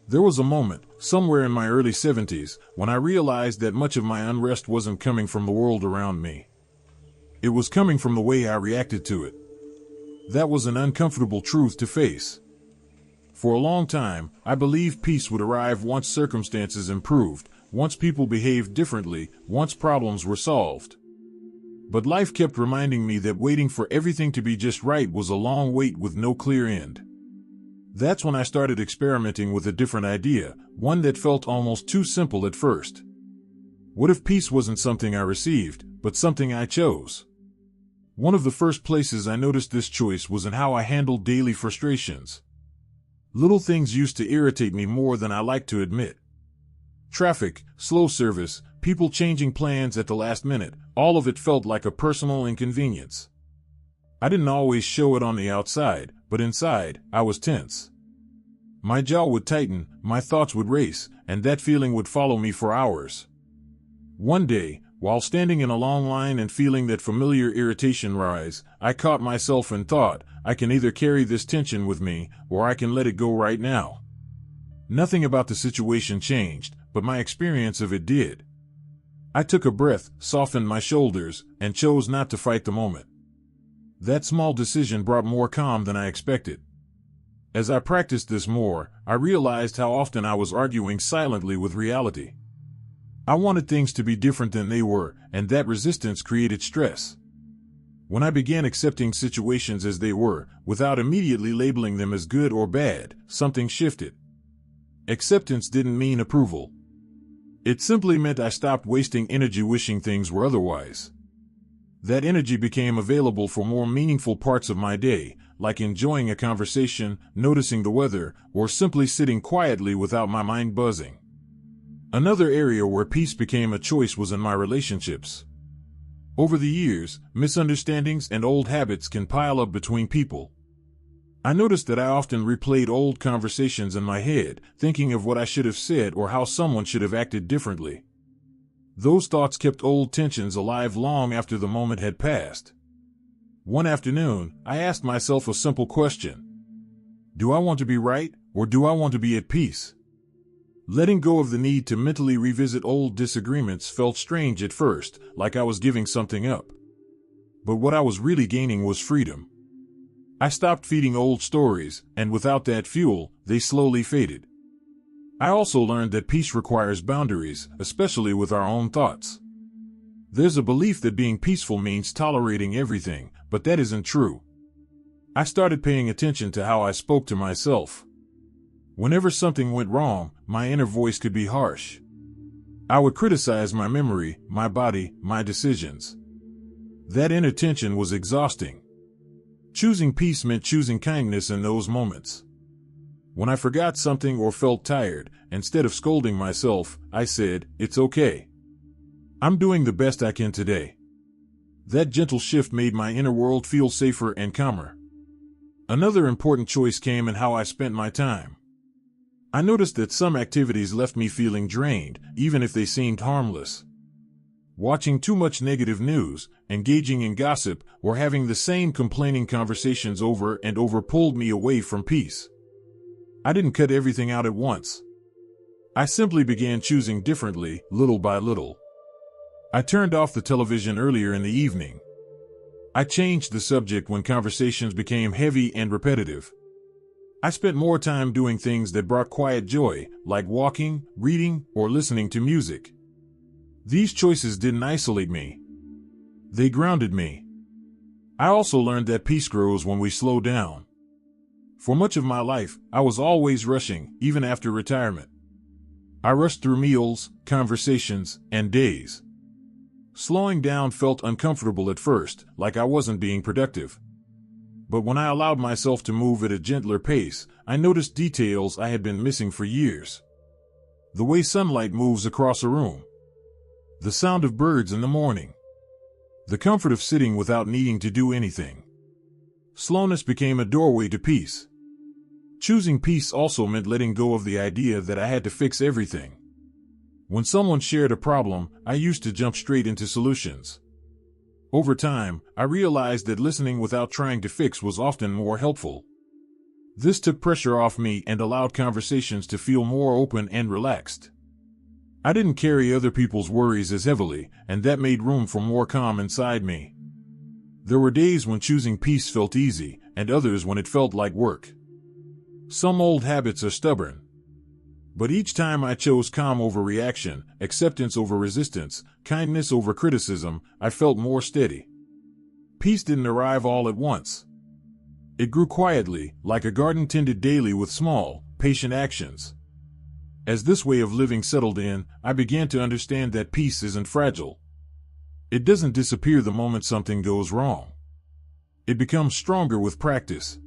There was a moment, somewhere in my early 70s, when I realized that much of my unrest wasn't coming from the world around me. It was coming from the way I reacted to it. That was an uncomfortable truth to face. For a long time, I believed peace would arrive once circumstances improved, once people behaved differently, once problems were solved. But life kept reminding me that waiting for everything to be just right was a long wait with no clear end. That's when I started experimenting with a different idea, one that felt almost too simple at first. What if peace wasn't something I received, but something I chose? One of the first places I noticed this choice was in how I handled daily frustrations. Little things used to irritate me more than I like to admit. Traffic, slow service, people changing plans at the last minute, all of it felt like a personal inconvenience. I didn't always show it on the outside, but inside, I was tense. My jaw would tighten, my thoughts would race, and that feeling would follow me for hours. One day, while standing in a long line and feeling that familiar irritation rise, I caught myself and thought, I can either carry this tension with me, or I can let it go right now. Nothing about the situation changed, but my experience of it did. I took a breath, softened my shoulders, and chose not to fight the moment. That small decision brought more calm than I expected. As I practiced this more, I realized how often I was arguing silently with reality. I wanted things to be different than they were, and that resistance created stress. When I began accepting situations as they were, without immediately labeling them as good or bad, something shifted. Acceptance didn't mean approval. It simply meant I stopped wasting energy wishing things were otherwise. That energy became available for more meaningful parts of my day, like enjoying a conversation, noticing the weather, or simply sitting quietly without my mind buzzing. Another area where peace became a choice was in my relationships. Over the years, misunderstandings and old habits can pile up between people. I noticed that I often replayed old conversations in my head, thinking of what I should have said or how someone should have acted differently. Those thoughts kept old tensions alive long after the moment had passed. One afternoon, I asked myself a simple question. Do I want to be right, or do I want to be at peace? Letting go of the need to mentally revisit old disagreements felt strange at first, like I was giving something up. But what I was really gaining was freedom. I stopped feeding old stories, and without that fuel, they slowly faded. I also learned that peace requires boundaries, especially with our own thoughts. There's a belief that being peaceful means tolerating everything, but that isn't true. I started paying attention to how I spoke to myself. Whenever something went wrong, my inner voice could be harsh. I would criticize my memory, my body, my decisions. That inner tension was exhausting. Choosing peace meant choosing kindness in those moments. When I forgot something or felt tired, instead of scolding myself, I said, "It's okay. I'm doing the best I can today." That gentle shift made my inner world feel safer and calmer. Another important choice came in how I spent my time. I noticed that some activities left me feeling drained, even if they seemed harmless. Watching too much negative news, engaging in gossip, or having the same complaining conversations over and over pulled me away from peace. I didn't cut everything out at once. I simply began choosing differently, little by little. I turned off the television earlier in the evening. I changed the subject when conversations became heavy and repetitive. I spent more time doing things that brought quiet joy, like walking, reading, or listening to music. These choices didn't isolate me. They grounded me. I also learned that peace grows when we slow down. For much of my life, I was always rushing, even after retirement. I rushed through meals, conversations, and days. Slowing down felt uncomfortable at first, like I wasn't being productive. But when I allowed myself to move at a gentler pace, I noticed details I had been missing for years. The way sunlight moves across a room. The sound of birds in the morning. The comfort of sitting without needing to do anything. Slowness became a doorway to peace. Choosing peace also meant letting go of the idea that I had to fix everything. When someone shared a problem, I used to jump straight into solutions. Over time, I realized that listening without trying to fix was often more helpful. This took pressure off me and allowed conversations to feel more open and relaxed. I didn't carry other people's worries as heavily, and that made room for more calm inside me. There were days when choosing peace felt easy, and others when it felt like work. Some old habits are stubborn. But each time I chose calm over reaction, acceptance over resistance, kindness over criticism, I felt more steady. Peace didn't arrive all at once. It grew quietly, like a garden tended daily with small, patient actions. As this way of living settled in, I began to understand that peace isn't fragile. It doesn't disappear the moment something goes wrong. It becomes stronger with practice.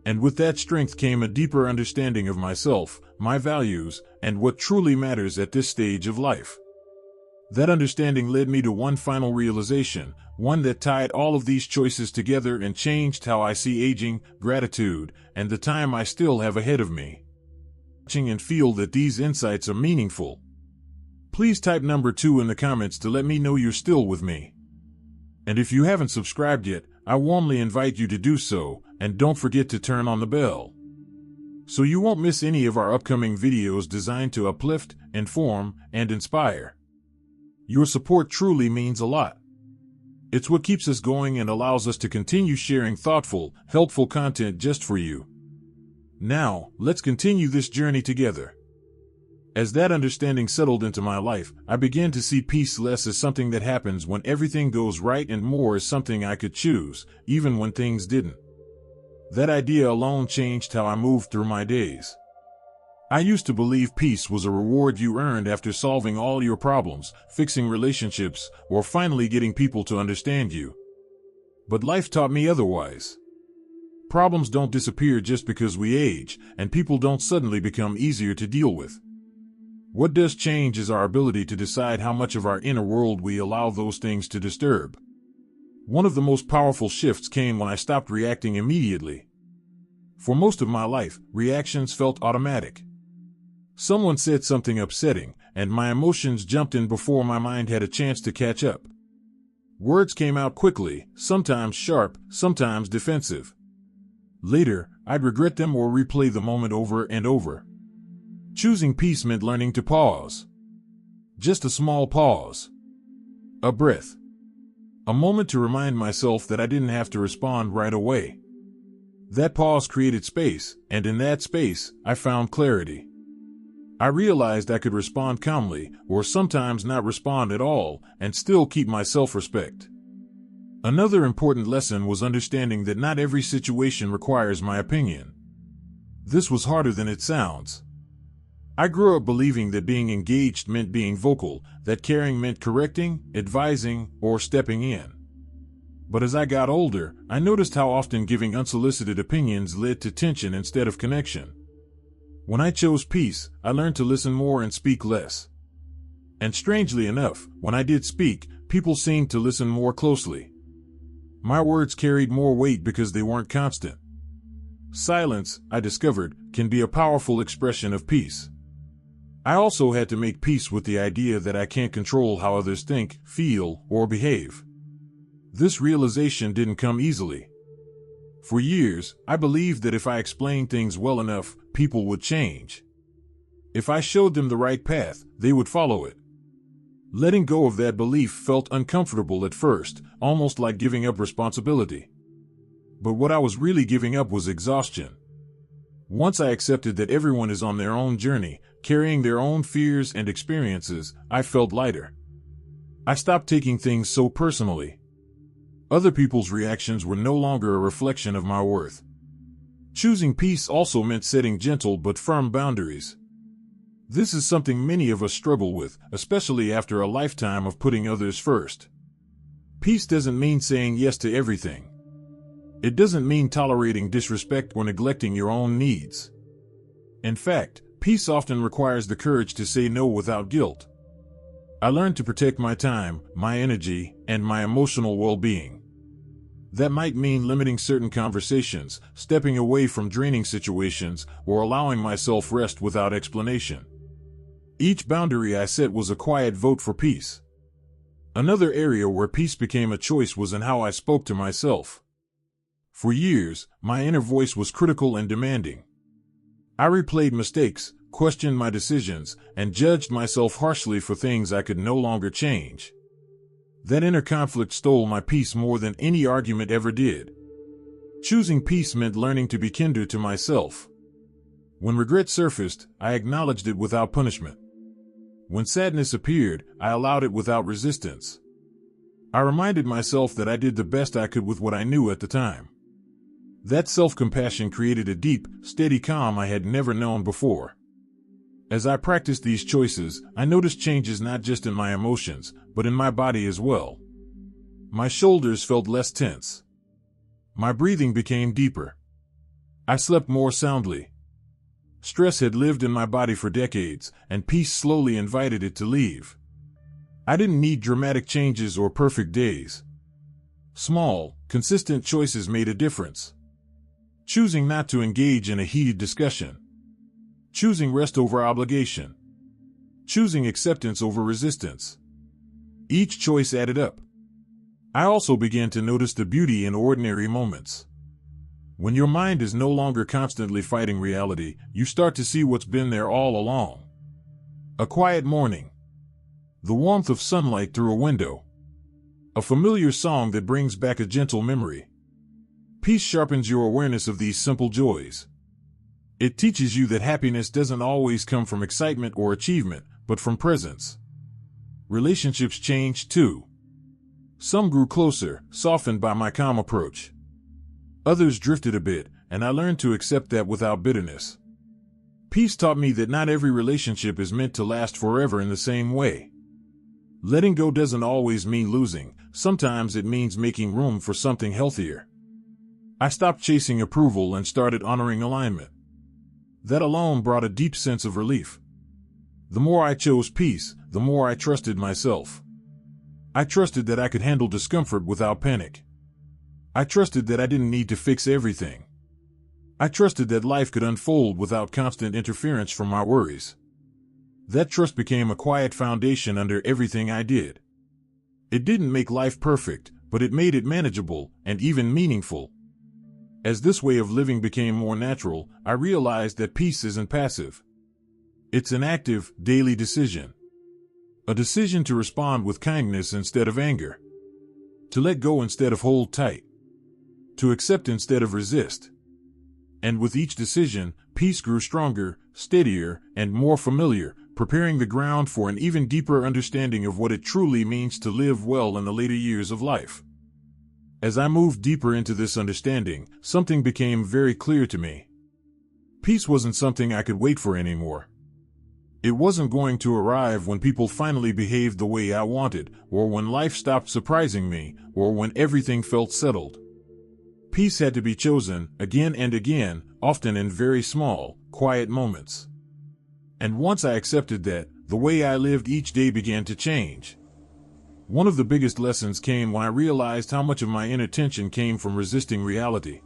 And with that strength came a deeper understanding of myself, my values, and what truly matters at this stage of life. That understanding led me to one final realization, one that tied all of these choices together and changed how I see aging, gratitude, and the time I still have ahead of me. And feel that these insights are meaningful. Please type number 2 in the comments to let me know you're still with me. And if you haven't subscribed yet, I warmly invite you to do so, and don't forget to turn on the bell, so you won't miss any of our upcoming videos designed to uplift, inform, and inspire. Your support truly means a lot. It's what keeps us going and allows us to continue sharing thoughtful, helpful content just for you. Now, let's continue this journey together. As that understanding settled into my life, I began to see peace less as something that happens when everything goes right and more as something I could choose, even when things didn't. That idea alone changed how I moved through my days. I used to believe peace was a reward you earned after solving all your problems, fixing relationships, or finally getting people to understand you. But life taught me otherwise. Problems don't disappear just because we age, and people don't suddenly become easier to deal with. What does change is our ability to decide how much of our inner world we allow those things to disturb. One of the most powerful shifts came when I stopped reacting immediately. For most of my life, reactions felt automatic. Someone said something upsetting, and my emotions jumped in before my mind had a chance to catch up. Words came out quickly, sometimes sharp, sometimes defensive. Later, I'd regret them or replay the moment over and over. Choosing peace meant learning to pause. Just a small pause. A breath. A moment to remind myself that I didn't have to respond right away. That pause created space, and in that space, I found clarity. I realized I could respond calmly, or sometimes not respond at all, and still keep my self-respect. Another important lesson was understanding that not every situation requires my opinion. This was harder than it sounds. I grew up believing that being engaged meant being vocal, that caring meant correcting, advising, or stepping in. But as I got older, I noticed how often giving unsolicited opinions led to tension instead of connection. When I chose peace, I learned to listen more and speak less. And strangely enough, when I did speak, people seemed to listen more closely. My words carried more weight because they weren't constant. Silence, I discovered, can be a powerful expression of peace. I also had to make peace with the idea that I can't control how others think, feel, or behave. This realization didn't come easily. For years, I believed that if I explained things well enough, people would change. If I showed them the right path, they would follow it. Letting go of that belief felt uncomfortable at first, almost like giving up responsibility. But what I was really giving up was exhaustion. Once I accepted that everyone is on their own journey, carrying their own fears and experiences, I felt lighter. I stopped taking things so personally. Other people's reactions were no longer a reflection of my worth. Choosing peace also meant setting gentle but firm boundaries. This is something many of us struggle with, especially after a lifetime of putting others first. Peace doesn't mean saying yes to everything. It doesn't mean tolerating disrespect or neglecting your own needs. In fact, peace often requires the courage to say no without guilt. I learned to protect my time, my energy, and my emotional well-being. That might mean limiting certain conversations, stepping away from draining situations, or allowing myself rest without explanation. Each boundary I set was a quiet vote for peace. Another area where peace became a choice was in how I spoke to myself. For years, my inner voice was critical and demanding. I replayed mistakes, questioned my decisions, and judged myself harshly for things I could no longer change. That inner conflict stole my peace more than any argument ever did. Choosing peace meant learning to be kinder to myself. When regret surfaced, I acknowledged it without punishment. When sadness appeared, I allowed it without resistance. I reminded myself that I did the best I could with what I knew at the time. That self-compassion created a deep, steady calm I had never known before. As I practiced these choices, I noticed changes not just in my emotions, but in my body as well. My shoulders felt less tense. My breathing became deeper. I slept more soundly. Stress had lived in my body for decades, and peace slowly invited it to leave. I didn't need dramatic changes or perfect days. Small, consistent choices made a difference. Choosing not to engage in a heated discussion. Choosing rest over obligation. Choosing acceptance over resistance. Each choice added up. I also began to notice the beauty in ordinary moments. When your mind is no longer constantly fighting reality, you start to see what's been there all along. A quiet morning. The warmth of sunlight through a window. A familiar song that brings back a gentle memory. Peace sharpens your awareness of these simple joys. It teaches you that happiness doesn't always come from excitement or achievement, but from presence. Relationships changed too. Some grew closer, softened by my calm approach. Others drifted a bit, and I learned to accept that without bitterness. Peace taught me that not every relationship is meant to last forever in the same way. Letting go doesn't always mean losing. Sometimes it means making room for something healthier. I stopped chasing approval and started honoring alignment. That alone brought a deep sense of relief. The more I chose peace, the more I trusted myself. I trusted that I could handle discomfort without panic. I trusted that I didn't need to fix everything. I trusted that life could unfold without constant interference from my worries. That trust became a quiet foundation under everything I did. It didn't make life perfect, but it made it manageable and even meaningful. As this way of living became more natural, I realized that peace isn't passive. It's an active, daily decision. A decision to respond with kindness instead of anger. To let go instead of hold tight. To accept instead of resist. And with each decision, peace grew stronger, steadier, and more familiar, preparing the ground for an even deeper understanding of what it truly means to live well in the later years of life. As I moved deeper into this understanding, something became very clear to me. Peace wasn't something I could wait for anymore. It wasn't going to arrive when people finally behaved the way I wanted, or when life stopped surprising me, or when everything felt settled. Peace had to be chosen, again and again, often in very small, quiet moments. And once I accepted that, the way I lived each day began to change. One of the biggest lessons came when I realized how much of my inner tension came from resisting reality.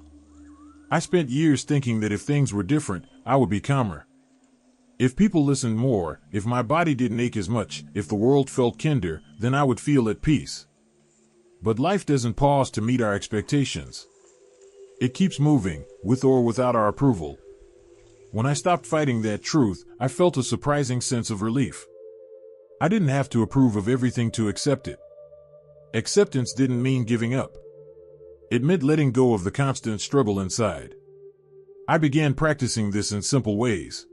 I spent years thinking that if things were different, I would be calmer. If people listened more, if my body didn't ache as much, if the world felt kinder, then I would feel at peace. But life doesn't pause to meet our expectations. It keeps moving, with or without our approval. When I stopped fighting that truth, I felt a surprising sense of relief. I didn't have to approve of everything to accept it. Acceptance didn't mean giving up. It meant letting go of the constant struggle inside. I began practicing this in simple ways.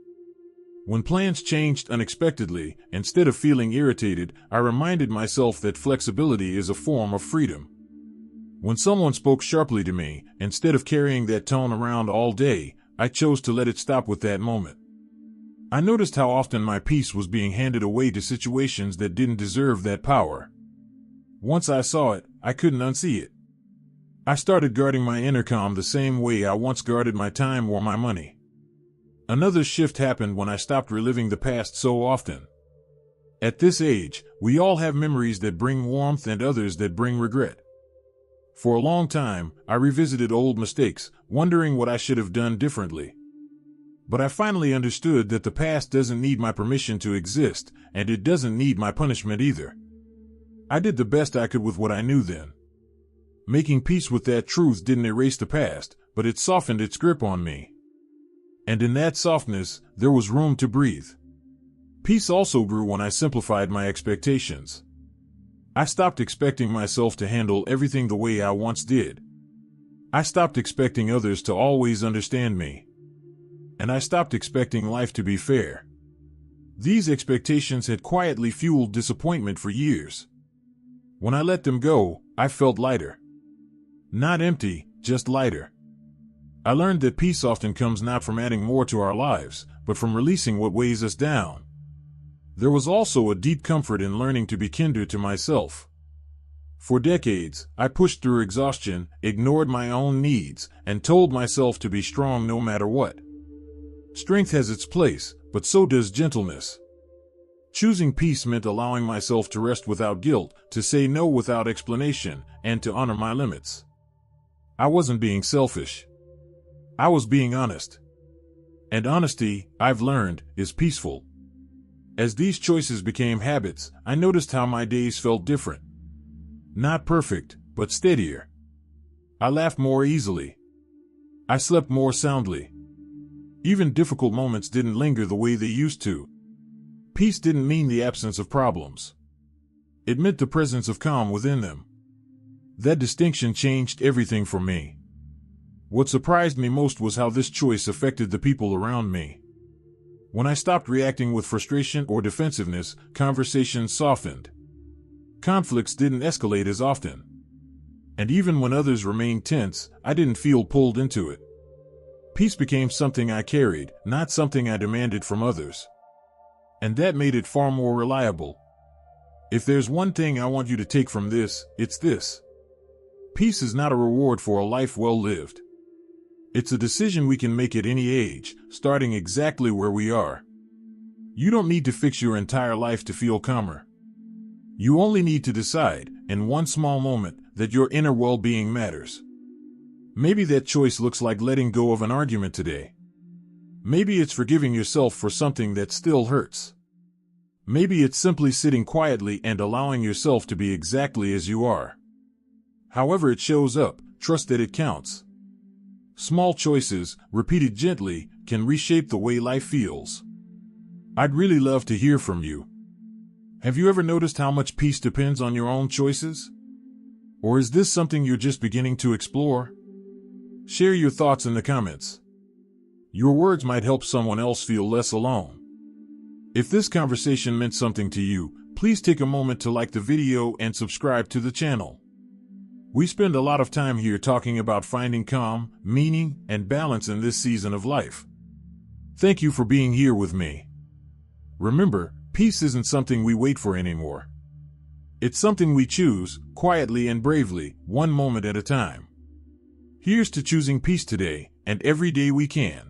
When plans changed unexpectedly, instead of feeling irritated, I reminded myself that flexibility is a form of freedom. When someone spoke sharply to me, instead of carrying that tone around all day, I chose to let it stop with that moment. I noticed how often my peace was being handed away to situations that didn't deserve that power. Once I saw it, I couldn't unsee it. I started guarding my inner calm the same way I once guarded my time or my money. Another shift happened when I stopped reliving the past so often. At this age, we all have memories that bring warmth and others that bring regret. For a long time, I revisited old mistakes, wondering what I should have done differently. But I finally understood that the past doesn't need my permission to exist, and it doesn't need my punishment either. I did the best I could with what I knew then. Making peace with that truth didn't erase the past, but it softened its grip on me. And in that softness, there was room to breathe. Peace also grew when I simplified my expectations. I stopped expecting myself to handle everything the way I once did. I stopped expecting others to always understand me. And I stopped expecting life to be fair. These expectations had quietly fueled disappointment for years. When I let them go, I felt lighter. Not empty, just lighter. I learned that peace often comes not from adding more to our lives, but from releasing what weighs us down. There was also a deep comfort in learning to be kinder to myself. For decades, I pushed through exhaustion, ignored my own needs, and told myself to be strong no matter what. Strength has its place, but so does gentleness. Choosing peace meant allowing myself to rest without guilt, to say no without explanation, and to honor my limits. I wasn't being selfish. I was being honest. And honesty, I've learned, is peaceful. As these choices became habits, I noticed how my days felt different. Not perfect, but steadier. I laughed more easily. I slept more soundly. Even difficult moments didn't linger the way they used to. Peace didn't mean the absence of problems. It meant the presence of calm within them. That distinction changed everything for me. What surprised me most was how this choice affected the people around me. When I stopped reacting with frustration or defensiveness, conversations softened. Conflicts didn't escalate as often. And even when others remained tense, I didn't feel pulled into it. Peace became something I carried, not something I demanded from others. And that made it far more reliable. If there's one thing I want you to take from this, it's this. Peace is not a reward for a life well lived. It's a decision we can make at any age, starting exactly where we are. You don't need to fix your entire life to feel calmer. You only need to decide, in one small moment, that your inner well-being matters. Maybe that choice looks like letting go of an argument today. Maybe it's forgiving yourself for something that still hurts. Maybe it's simply sitting quietly and allowing yourself to be exactly as you are. However it shows up, trust that it counts. Small choices, repeated gently, can reshape the way life feels. I'd really love to hear from you. Have you ever noticed how much peace depends on your own choices? Or is this something you're just beginning to explore? Share your thoughts in the comments. Your words might help someone else feel less alone. If this conversation meant something to you, please take a moment to like the video and subscribe to the channel. We spend a lot of time here talking about finding calm, meaning, and balance in this season of life. Thank you for being here with me. Remember, peace isn't something we wait for anymore. It's something we choose, quietly and bravely, one moment at a time. Here's to choosing peace today, and every day we can.